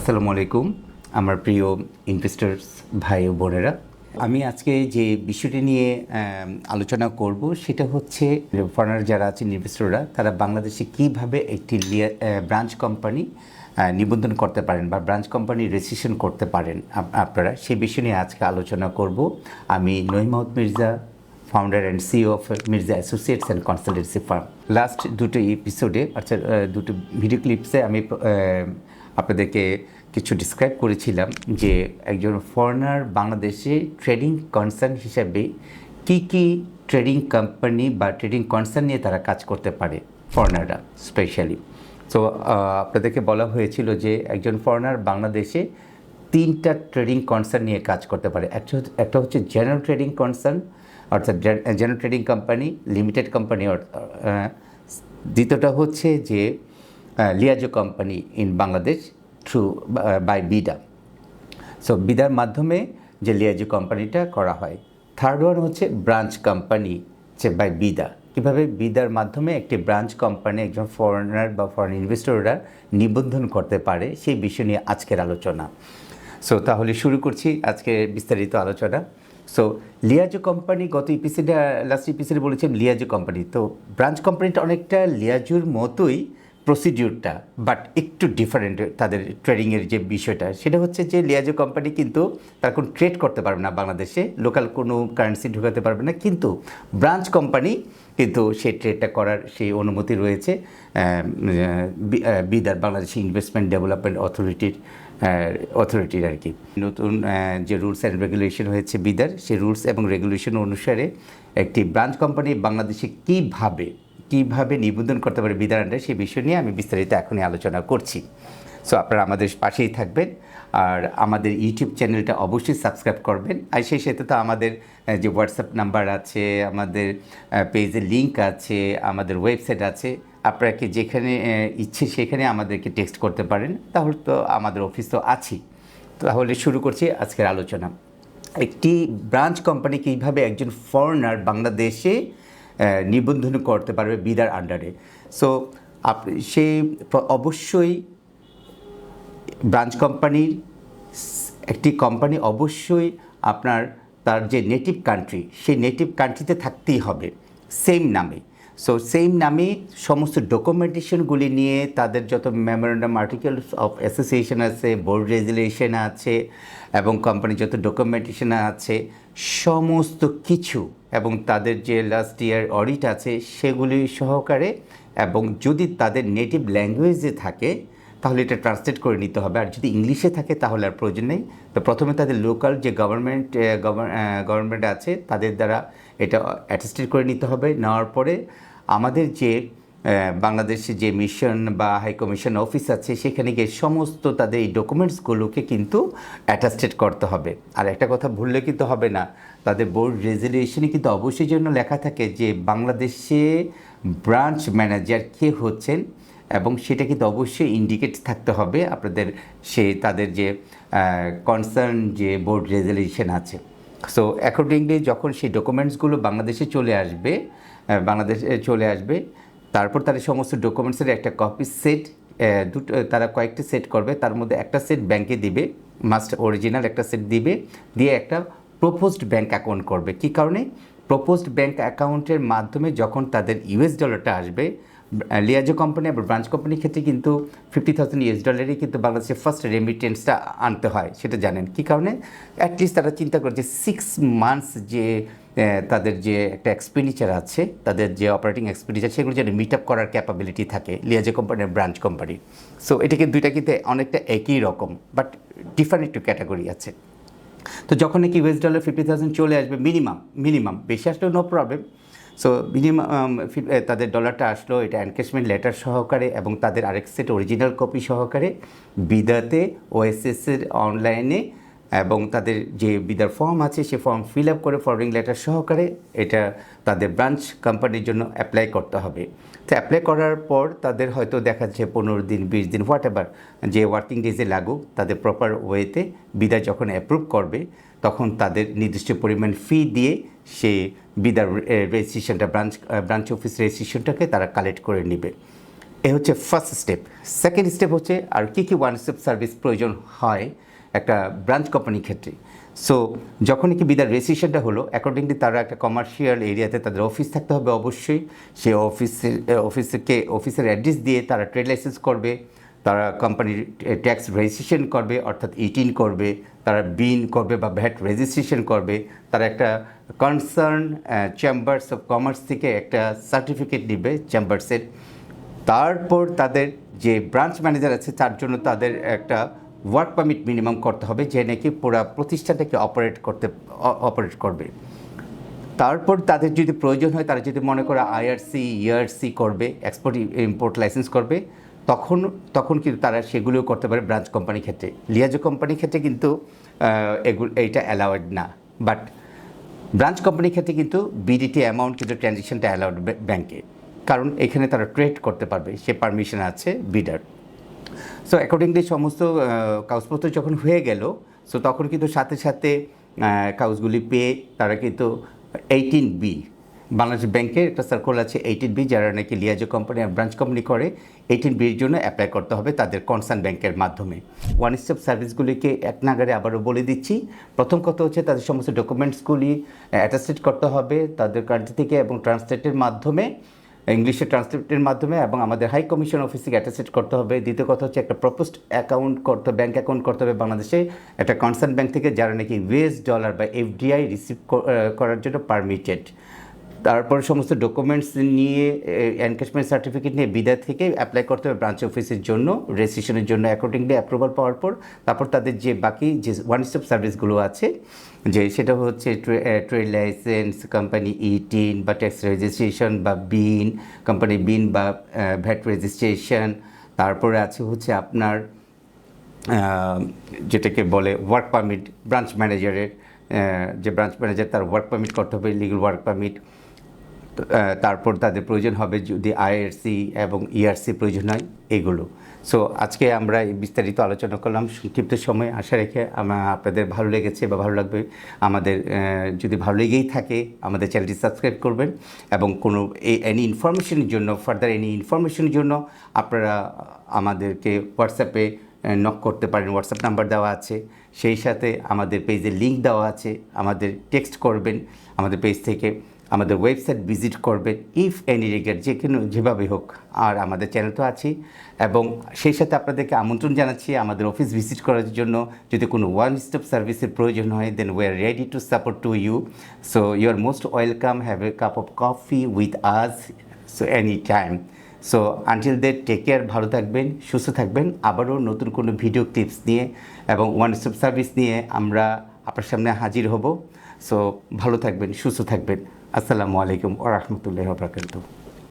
আসসালামু আলাইকুম আমার প্রিয় ইনভেস্টার্স ভাই ও বোনেরা। আমি আজকে যে বিষয়টি নিয়ে আলোচনা করব সেটা হচ্ছে ফরেনার যারা আছেন ইনভেস্টররা তারা বাংলাদেশে কিভাবে একটি ব্রাঞ্চ কোম্পানি নিবন্ধন করতে পারেন বা ব্রাঞ্চ কোম্পানি রেজিস্ট্রেশন করতে পারেন। আপনারা সেই বিষয় নিয়ে আজকে আলোচনা করব। আমি Naimat Mirza, founder and CEO of Mirza associates and consultancy firm. Last দুটো এপিসোডে দুটো ভিডিও ক্লিপসে আমি আপনাদেরকে কিছু ডিসক্রাইব করেছিলাম যে একজন ফরেনার বাংলাদেশে ট্রেডিং কনসার্ন হিসাবে কি ট্রেডিং কোম্পানি বা ট্রেডিং কনসার্ন নিয়ে তারা কাজ করতে পারে ফরেনাররা স্পেশালি। তো আপনাদেরকে বলা হয়েছিল যে একজন ফরেনার বাংলাদেশে তিনটা ট্রেডিং কনসার্ন নিয়ে কাজ করতে পারে। একটা হচ্ছে জেনারেল ট্রেডিং কনসার্ন অর্থাৎ general trading company, limited company, দ্বিতীয়টা হচ্ছে যে liaison company in Bangladesh through by BIDA. So বিদার মাধ্যমে যে লিয়াজো কোম্পানিটা করা হয়। থার্ড ওয়ান হচ্ছে ব্রাঞ্চ কোম্পানি বাই বিদা। কীভাবে বিদার মাধ্যমে একটি ব্রাঞ্চ কোম্পানি একজন ফরেনার বা ফরেন ইনভেস্টররা নিবন্ধন করতে পারে সেই বিষয় নিয়ে আজকের আলোচনা। সো তাহলে শুরু করছি আজকে বিস্তারিত আলোচনা। সো লিয়াজো কোম্পানি লাস্ট এপিসোডে বলেছেন লিয়াজো কোম্পানি। তো ব্রাঞ্চ কোম্পানিটা অনেকটা লিয়াজোর মতোই প্রসিডিউরটা, বাট একটু ডিফারেন্ট তাদের ট্রেডিংয়ের যে বিষয়টা সেটা হচ্ছে যে লিয়াজো কোম্পানি কিন্তু তারা কোনো ট্রেড করতে পারবে না বাংলাদেশে, লোকাল কোনো কারেন্সি ঢোকাতে পারবে না, কিন্তু ব্রাঞ্চ কোম্পানি কিন্তু সেই ট্রেডটা করার সেই অনুমতি রয়েছে বিদার বাংলাদেশ ইনভেস্টমেন্ট ডেভেলপমেন্ট অথরিটির আর কি। নতুন যে রুলস অ্যান্ড রেগুলেশন হয়েছে বিদার, সেই রুলস এবং রেগুলেশন অনুসারে একটি ব্রাঞ্চ কোম্পানি বাংলাদেশে কীভাবে নিবন্ধন করতে পারে বিদার আন্ডারে সেই বিষয় নিয়ে আমি বিস্তারিত এখনই আলোচনা করছি। সো আপনারা আমাদের পাশেই থাকবেন আর আমাদের ইউটিউব চ্যানেলটা অবশ্যই সাবস্ক্রাইব করবেন। আর সেই সাথে তো আমাদের যে হোয়াটসঅ্যাপ নাম্বার আছে, আমাদের পেজের লিঙ্ক আছে, আমাদের ওয়েবসাইট আছে, আপনারা কি যেখানে ইচ্ছে সেখানে আমাদেরকে টেক্সট করতে পারেন। তাহলে তো আমাদের অফিস তো আছেই। তাহলে শুরু করছি আজকের আলোচনা। একটি ব্রাঞ্চ কোম্পানি কীভাবে একজন ফরেনার বাংলাদেশে নিবন্ধন করতে পারবে বিদার আন্ডারে। সো সে অবশ্যই ব্রাঞ্চ কোম্পানির একটি কোম্পানি অবশ্যই তার যে নেটিভ কান্ট্রি সেই নেটিভ কান্ট্রিতে থাকতেই হবে সেম নামে। সো সেম নামে সমস্ত ডকুমেন্টেশনগুলি নিয়ে তাদের যত মেমোরেন্ডাম আর্টিকেলস অফ অ্যাসোসিয়েশন আছে, বোর্ড রেজুলেশন আছে এবং কোম্পানির যত ডকুমেন্টেশন আছে সমস্ত কিছু, এবং তাদের যে লাস্ট ইয়ার অডিট আছে সেগুলি সহকারে, এবং যদি তাদের নেটিভ ল্যাঙ্গুয়েজে থাকে তাহলে এটা ট্রান্সলেট করে নিতে হবে, আর যদি ইংলিশে থাকে তাহলে আর প্রয়োজন নেই। তো প্রথমে তাদের লোকাল যে গভর্নমেন্ট আছে তাদের দ্বারা এটা অ্যাটেস্টেড করে নিতে হবে। নেওয়ার পরে আমাদের যে বাংলাদেশে যে মিশন বা হাই কমিশন অফিস আছে সেখানে গিয়ে সমস্ত তাদের এই ডকুমেন্টসগুলোকে কিন্তু অ্যাটেস্টেড করতে হবে। আর একটা কথা ভুললে কিন্তু হবে না, তাদের বোর্ড রেজুলেশনে কিন্তু অবশ্যই জন্য লেখা থাকে যে বাংলাদেশে ব্রাঞ্চ ম্যানেজার কে হচ্ছেন, এবং সেটা কিন্তু অবশ্যই ইন্ডিকেট থাকতে হবে তাদের যে কনসার্ন যে বোর্ড রেজুলেশন আছে। সো অ্যাকর্ডিংলি যখন সেই ডকুমেন্টসগুলো বাংলাদেশে চলে আসবে তারপর তাদের সমস্ত ডকুমেন্টসের একটা কপি সেট তারা কয়েকটা সেট করবে, তার মধ্যে একটা সেট ব্যাংকে দিবে, মাস্ট অরিজিনাল একটা সেট দিবে, দিয়ে একটা প্রপোজড ব্যাংক অ্যাকাউন্ট করবে। কী কারণে? প্রপোজড ব্যাংক অ্যাকাউন্টের মাধ্যমে যখন তাদের ইউএস ডলারটা আসবে, লিয়াজো কোম্পানি আবার ব্রাঞ্চ কোম্পানির ক্ষেত্রে কিন্তু $50,000 কিন্তু বাংলাদেশে ফার্স্ট রেমিটেন্সটা আনতে হয়, সেটা জানেন। কী কারণে? অ্যাটলিস্ট তারা চিন্তা করে যে 6 মান্থস যে তাদের যে একটা এক্সপেন্ডিচার আছে, তাদের যে অপারেটিং এক্সপেন্ডিচার সেগুলো যেন মিট আপ করার ক্যাপাবিলিটি থাকে লিয়াজো কোম্পানির ব্রাঞ্চ কোম্পানি। সো এটাকে দুইটা কিন্তু অনেকটা একই রকম, বাট ডিফারেন্ট একটু ক্যাটাগরি আছে। তো যখন নাকি ইউএস ডলার 50,000 চলে আসবে মিনিমাম, বেশি আসলেও নো প্রবলেম। সো মিনিমাম তাদের ডলারটা আসলো, এটা এনকেশমেন্ট লেটার সহকারে এবং তাদের আরেক সেট অরিজিনাল কপি সহকারে বিদাতে ওএসএসের অনলাইনে, এবং তাদের যে বিদার ফর্ম আছে সে ফর্ম ফিল আপ করে ফরওয়ার্ডিং লেটার সহকারে এটা তাদের ব্রাঞ্চ কোম্পানির জন্য অ্যাপ্লাই করতে হবে। তো অ্যাপ্লাই করার পর তাদের হয়তো দেখা যাচ্ছে 15 দিন 20 দিন হোয়াট এভার যে ওয়ার্কিং ডেজে লাগুক, তাদের প্রপার ওয়েতে বিদা যখন অ্যাপ্রুভ করবে তখন তাদের নির্দিষ্ট পরিমাণ ফি দিয়ে সে বিদার রেজিস্ট্রেশনটা ব্রাঞ্চ অফিস রেজিস্ট্রেশনটাকে তারা কালেক্ট করে নেবে। এ হচ্ছে ফার্স্ট স্টেপ। সেকেন্ড স্টেপ হচ্ছে আর কী কী ওয়ান স্টেপ সার্ভিস প্রয়োজন হয় একটা ব্রাঞ্চ কোম্পানির ক্ষেত্রে। সো যখনই কি বিদার রেজিস্ট্রেশনটা হলো, অ্যাকর্ডিংলি তারা একটা কমার্শিয়াল এরিয়াতে তাদের অফিস থাকতে হবে অবশ্যই। সে অফিসের অ্যাড্রেস দিয়ে তারা ট্রেড লাইসেন্স করবে, তারা কোম্পানির ট্যাক্স রেজিস্ট্রেশন করবে অর্থাৎ 18 করবে, তারা বিন করবে বা ভ্যাট রেজিস্ট্রেশন করবে, তারা একটা কনসার্ন চেম্বার্স অফ কমার্স থেকে একটা সার্টিফিকেট নেবে চেম্বার্সের। তারপর তাদের যে ব্রাঞ্চ ম্যানেজার আছে তার জন্য তাদের একটা ওয়ার্ক পারমিট মিনিমাম করতে হবে, যে নাকি পুরো প্রতিষ্ঠানটাকে অপারেট করবে। তারপর তাদের যদি প্রয়োজন হয়, তারা যদি মনে করে IRC ERC করবে, এক্সপোর্ট ইম্পোর্ট লাইসেন্স করবে, তখন কিন্তু তারা সেগুলোও করতে পারে ব্রাঞ্চ কোম্পানির ক্ষেত্রে। লিয়াজো কোম্পানির ক্ষেত্রে কিন্তু এইটা অ্যালাউড না, বাট ব্রাঞ্চ কোম্পানির ক্ষেত্রে কিন্তু বিডিটি অ্যামাউন্ট কিন্তু ট্রানজেকশনটা অ্যালাউড ব্যাংকে, কারণ এখানে তারা ট্রেড করতে পারবে, সে পারমিশন আছে বিডার। সো অ্যাকর্ডিংলি সমস্ত কাগজপত্র যখন হয়ে গেল, সো তখন কিন্তু সাথে সাথে কাগজগুলি পেয়ে তারা কিন্তু 18B, বাংলাদেশ ব্যাংকের একটা সার্কুলার আছে 18B, যারা নাকি লিয়াজো কোম্পানি আর ব্রাঞ্চ কোম্পানি করে 18Bর জন্য অ্যাপ্লাই করতে হবে তাদের কনসার্ন ব্যাংকের মাধ্যমে। ওয়ান স্টপ সার্ভিসগুলিকে এক নাগারে আবারও বলে দিচ্ছি। প্রথম কথা হচ্ছে তাদের সমস্ত ডকুমেন্টসগুলি অ্যাটাস্টেড করতে হবে তাদের কান্ট্রি থেকে এবং ট্রান্সলেটের মাধ্যমে, ইংলিশে ট্রান্সলেটের মাধ্যমে, এবং আমাদের হাই কমিশন অফিস থেকে অ্যাটাস্টেড করতে হবে। দ্বিতীয় কথা হচ্ছে একটা প্রপোজড অ্যাকাউন্ট ব্যাঙ্ক অ্যাকাউন্ট করতে হবে বাংলাদেশে একটা কনসার্ন ব্যাংক থেকে, যারা নাকি US ডলার বা FDI রিসিভ করার জন্য পারমিটেড। তারপর সমস্ত ডকুমেন্টস নিয়ে এনক্যাশমেন্ট সার্টিফিকেট নিয়ে বিদায় থেকে অ্যাপ্লাই করতে হবে ব্রাঞ্চ অফিসের জন্য রেজিস্ট্রেশনের জন্য। অ্যাকর্ডিংলি অ্যাপ্রুভাল পাওয়ার পর তারপর তাদের যে বাকি যে ওয়ান স্টপ সার্ভিসগুলো আছে, যে সেটা হচ্ছে ট্রেড লাইসেন্স, কোম্পানি 18 বা ট্যাক্স রেজিস্ট্রেশন বা বিন, কোম্পানি বিন বা ভ্যাট রেজিস্ট্রেশন। তারপরে আছে হচ্ছে আপনার যেটাকে বলে ওয়ার্ক পারমিট, ব্রাঞ্চ ম্যানেজারের যে ব্রাঞ্চ ম্যানেজার তার ওয়ার্ক পারমিট করতে হবে, লিগ্যাল ওয়ার্ক পারমিট। তারপর তাদের প্রয়োজন হবে যদি IRC এবং ERC প্রয়োজন হয় এগুলো। সো আজকে আমরা এই বিস্তারিত আলোচনা করলাম সংক্ষিপ্ত সময়, আশা রেখে আপনাদের ভালো লেগেছে বা ভালো লাগবে। আমাদের যদি ভালো লেগেই থাকে আমাদের চ্যানেলটি সাবস্ক্রাইব করবেন, এবং কোনো এনি ইনফরমেশনের জন্য, ফার্দার এনি ইনফরমেশনের জন্য আপনারা আমাদেরকে হোয়াটসঅ্যাপে নক করতে পারেন, হোয়াটসঅ্যাপ নাম্বার দেওয়া আছে, সেই সাথে আমাদের পেজের লিঙ্ক দেওয়া আছে, আমাদের টেক্সট করবেন আমাদের পেজ থেকে, আমাদের ওয়েবসাইট ভিজিট করবেন, ইফ এনি রিগার্ড যেভাবে হোক। আর আমাদের চ্যানেল তো আছেই, এবং সেই সাথে আপনাদেরকে আমন্ত্রণ জানাচ্ছি আমাদের অফিস ভিজিট করার জন্য। যদি কোনো ওয়ান স্টপ সার্ভিসের প্রয়োজন হয়, then we are ready to support to you. So you are most welcome, have a cup of coffee with us, so any time. So until that, take care, ভালো থাকবেন, সুস্থ থাকবেন। আবারও নতুন কোনো ভিডিও ক্লিপস নিয়ে এবং ওয়ান স্টপ সার্ভিস নিয়ে আমরা আপনার সামনে হাজির হব। সো ভালো থাকবেন, সুস্থ থাকবেন। আসসালামু আলাইকুম ওয়া রাহমাতুল্লাহি ওয়া বারাকাতুহু।